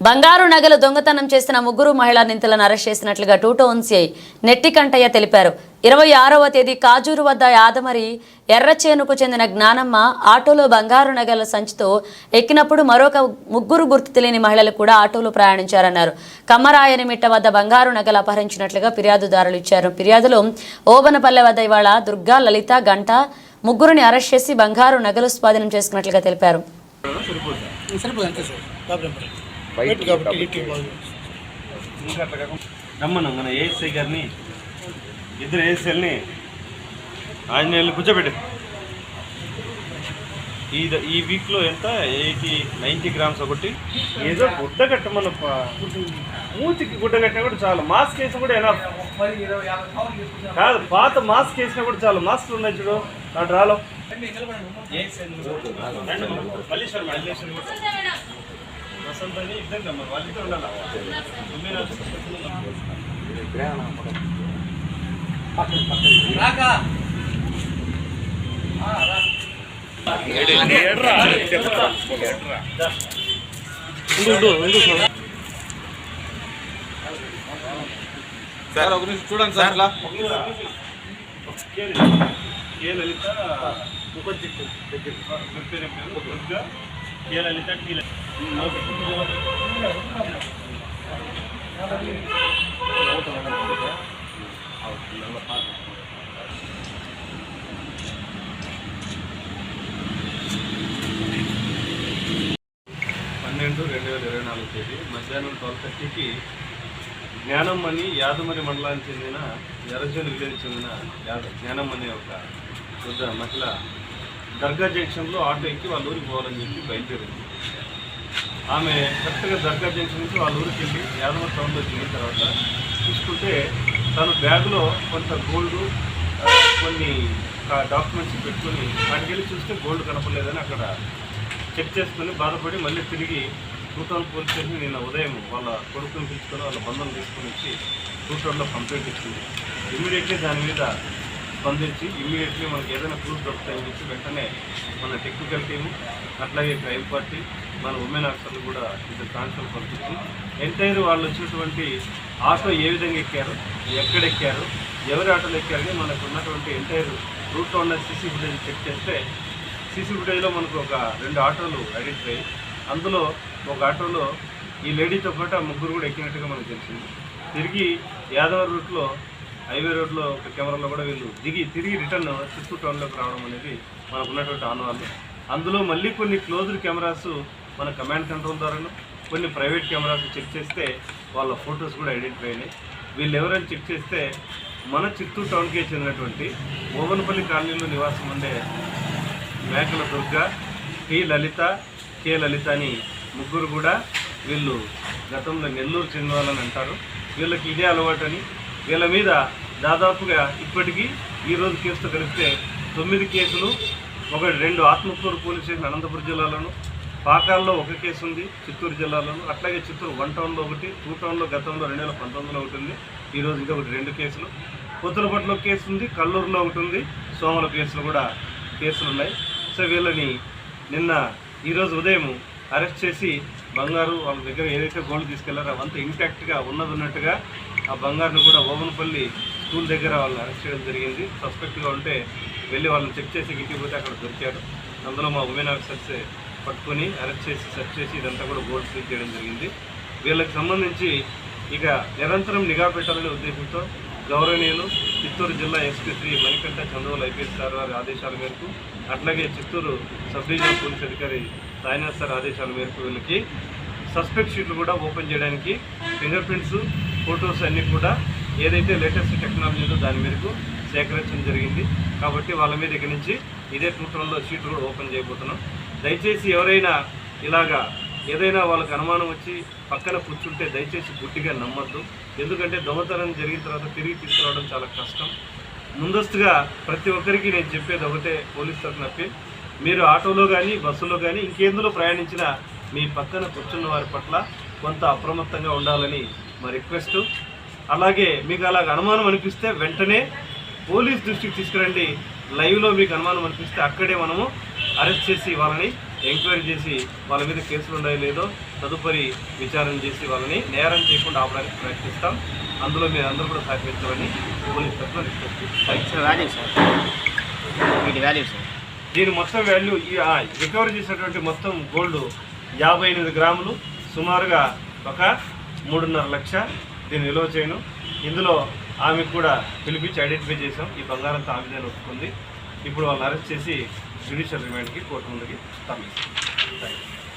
బంగారు నగలు దొంగతనం చేసిన ముగ్గురు మహిళా నిందితులను అరెస్ట్ చేసినట్లుగా టూటౌన్ సిఐ నెట్టికంటయ్య తెలిపారు. 26వ తేదీ కాజూరు వద్ద యాదమరి ఎర్రచేనుకు చెందిన జ్ఞానమ్మ ఆటోలో బంగారు నగల సంచితో ఎక్కినప్పుడు మరొక ముగ్గురు గుర్తు తెలియని మహిళలు కూడా ఆటోలో ప్రయాణించారన్నారు. కమ్మరాయనిమిట్ట వద్ద బంగారు నగలు అపహరించినట్లుగా ఫిర్యాదుదారులు ఇచ్చారు. ఫిర్యాదులో ఓబనపల్లె వద్ద ఇవాళ దుర్గా, లలిత, గంట ముగ్గురిని అరెస్ట్ చేసి బంగారు నగలు స్వాధీనం చేసుకున్నట్లుగా తెలిపారు. మన ఏఎస్ఐ గారిని ఇద్దరు ఏఎస్ఐల్ని ఆంజనేయులు కూర్చోబెట్టి ఈ వీక్లో ఎంత 90 గ్రామ్స్ ఒకటి ఏదో గుడ్డ కట్టమన్న మూతికి గుడ్డ కట్టినా కూడా చాలు. మాస్క్ వేసినా కూడా ఎలా కాదు, పాత మాస్క్ వేసినా కూడా చాలు. మాస్క్ ఉన్నాయి చూడు నా డ్రాలో వసంత అని ఇద్దరు వాళ్ళతో ఉండాలి. సార్ ఒక నిమిషం చూడండి సార్. కే లలిత కే లలిత టీ 12/2024 తేదీ మధ్యాహ్నం 12:30కి జ్ఞానమ్మని యాదమరి మండలానికి చెందిన ఎర్రచేను విలేజ్ చెందిన జ్ఞానమ్మ అనే ఒక వృద్ధ మహిళ దర్గా జంక్షన్లో ఆటో ఎక్కి వాళ్ళ ఊరికి పోవాలని చెప్పి బయలుదేరింది. ఆమె కరెక్ట్గా దర్గా జంక్షన్ నుంచి వాళ్ళ ఊరికి వెళ్ళి యాదమరి టౌన్లో దిగిన తర్వాత చూసుకుంటే తను బ్యాగులో కొంత గోల్డ్, కొన్ని డాక్యుమెంట్స్ పెట్టుకొని వాటికి వెళ్ళి చూస్తే గోల్డ్ కనపడలేదని అక్కడ చెక్ చేసుకుని బాధపడి మళ్ళీ తిరిగి టూటౌన్ పోలీస్ స్టేషన్ నిన్న ఉదయం వాళ్ళ కొడుకుని పిలుచుకొని వాళ్ళ బంధువులు తీసుకొని వచ్చి టూటౌన్లో కంప్లైంట్ ఇచ్చింది. ఇమ్మీడియట్లీ దాని మీద స్పందించి ఇమ్మీడియట్లీ మనకి ఏదైనా ప్రూఫ్ దొరుకుతాయని చెప్పి వెంటనే మన టెక్నికల్ టీము అట్లాగే క్రైమ్ పార్టీ మన ఉమెన్ ఆఫీసర్లు కూడా ఇద్దరు కానిస్టేబుల్ పంపించి ఎంటైర్ వాళ్ళు వచ్చినటువంటి ఆటో ఏ విధంగా ఎక్కారు, ఎక్కడెక్కారు, ఎవరి ఆటోలు ఎక్కారని మనకు ఉన్నటువంటి ఎంటైర్ రూట్లో ఉన్న సీసీ ఫుటేజ్ చెక్ చేస్తే సీసీ ఫుటేజ్లో మనకు ఒక 2 ఆటోలు ఐడెంటిఫై, అందులో ఒక ఆటోలో ఈ లేడీతో పాటు ఆ ముగ్గురు కూడా ఎక్కినట్టుగా మనకు తెలిసింది. తిరిగి యాదవరి రూట్లో హైవే రోడ్లో ఒక కెమెరాలో కూడా వీళ్ళు తిరిగి రిటర్న్ చిత్తూరు టౌన్లోకి రావడం అనేది మనకు ఉన్నటువంటి ఆనవాళ్ళు. అందులో మళ్ళీ కొన్ని క్లోజ్డ్ కెమెరాస్ మన కమాండ్ కంట్రోల్ ద్వారాను, కొన్ని ప్రైవేట్ కెమెరాస్ చెక్ చేస్తే వాళ్ళ ఫొటోస్ కూడా ఐడెంటిఫై అయినాయి. వీళ్ళు ఎవరైనా చెక్ చేస్తే మన చిత్తూరు టౌన్కే చెందినటువంటి ఓబనపల్లి కాలనీలో నివాసం ఉండే మేకల దుర్గా, టి లలిత, కే లలిత అని ముగ్గురు కూడా వీళ్ళు గతంలో నెల్లూరు చెందిన వాళ్ళని అంటారు. వీళ్ళకి ఇదే అలవాటు అని వీళ్ళ మీద దాదాపుగా ఇప్పటికీ ఈరోజు కేసుతో కలిపితే 9 కేసులు, 2 ఆత్మకూరు పోలీస్ స్టేషన్ అనంతపురం జిల్లాలోను, పాకాల్లో 1 కేసు ఉంది చిత్తూరు జిల్లాలోను, అట్లాగే చిత్తూరు 1 టౌన్లో 1, 2 టౌన్లో గతంలో 2019లో 1 ఉంది. ఈరోజు ఇంకా 2 కేసులు, కొత్తలపట్లో కేసు ఉంది, కల్లూరులో 1 ఉంది, సోమల కేసులు కూడా కేసులు ఉన్నాయి. సో వీళ్ళని నిన్న ఈరోజు ఉదయం అరెస్ట్ చేసి బంగారు వాళ్ళ దగ్గర ఏదైతే గోల్డ్ తీసుకెళ్లారో అవంతా ఇంటాక్ట్గా ఉన్నట్టుగా ఆ బంగారును కూడా ఓబనపల్లి స్కూల్ దగ్గర వాళ్ళని అరెస్ట్ చేయడం జరిగింది. సస్పెక్ట్గా ఉంటే వెళ్ళి వాళ్ళని చెక్ చేసి ఇంటికి పోతే అక్కడ దొరికారు. అందులో మా ఉమెన్ ఆఫీసర్స్ పట్టుకొని అరెస్ట్ చేసి సెర్చ్ చేసి ఇదంతా కూడా గోల్డ్ సీజ్ చేయడం జరిగింది. వీళ్ళకి సంబంధించి ఇక నిరంతరం నిఘా పెట్టాలనే ఉద్దేశంతో గౌరవనీయులు చిత్తూరు జిల్లా SP Shri Manikantha Chandrababu IPS sir వారి ఆదేశాల మేరకు, అట్లాగే చిత్తూరు సబ్ డివిజనల్ పోలీస్ అధికారి సాయినాథ్ సార్ ఆదేశాల మేరకు వీళ్ళకి సస్పెక్ట్ షీట్లు కూడా ఓపెన్ చేయడానికి ఫింగర్ ప్రింట్స్, ఫొటోస్ అన్నీ కూడా ఏదైతే లేటెస్ట్ టెక్నాలజీ ఉందో దాని మేరకు సేకరించడం జరిగింది. కాబట్టి వాళ్ళ మీద ఇక్కడి నుంచి ఇదే టూటౌన్లో షీట్లు కూడా ఓపెన్ చేయబోతున్నాం. దయచేసి ఎవరైనా ఇలాగా ఏదైనా వాళ్ళకి అనుమానం వచ్చి పక్కన కూర్చుంటే దయచేసి గుడ్డిగా నమ్మద్దు. ఎందుకంటే దొంగతనం జరిగిన తర్వాత తిరిగి తీసుకురావడం చాలా కష్టం. ముందస్తుగా ప్రతి ఒక్కరికి నేను చెప్పేది ఒకటే, పోలీస్ తరఫున అప్పీల్, మీరు ఆటోలో కానీ బస్సులో కానీ ఇంకేందులో ప్రయాణించినా మీ పక్కన కూర్చున్న వారి పట్ల కొంత అప్రమత్తంగా ఉండాలని మా రిక్వెస్ట్. అలాగే మీకు అలాగ అనుమానం అనిపిస్తే వెంటనే పోలీస్ దృష్టికి తీసుకురండి. లైవ్లో మీకు అనుమానం అనిపిస్తే అక్కడే మనము అరెస్ట్ చేసి వాళ్ళని ఎంక్వైరీ చేసి వాళ్ళ మీద కేసులు ఉన్నాయో లేదో తదుపరి విచారణ చేసి వాళ్ళని నేరం చేయకుండా ఆపడానికి ప్రయత్నిస్తాం. అందులో మీరు అందరూ కూడా సహకరించాలని పోలీస్ తరఫున రిక్వెస్ట్ చేస్తాం. దీని మొత్తం వాల్యూ రికవరీ చేసినటువంటి మొత్తం గోల్డ్ 58 గ్రాములు, సుమారుగా ఒక 3.5 లక్ష దీన్ని నిల్వ చేయను. ఇందులో ఆమెకు కూడా పిలిపించి ఐడెంటిఫై చేసాం. ఈ బంగారంతో ఆమె ఒప్పుకుంది. ఇప్పుడు వాళ్ళని అరెస్ట్ చేసి జ్యుడిషియల్ రిమాండ్కి కోర్టు ముందుకి తరలిస్తాం. Thank you.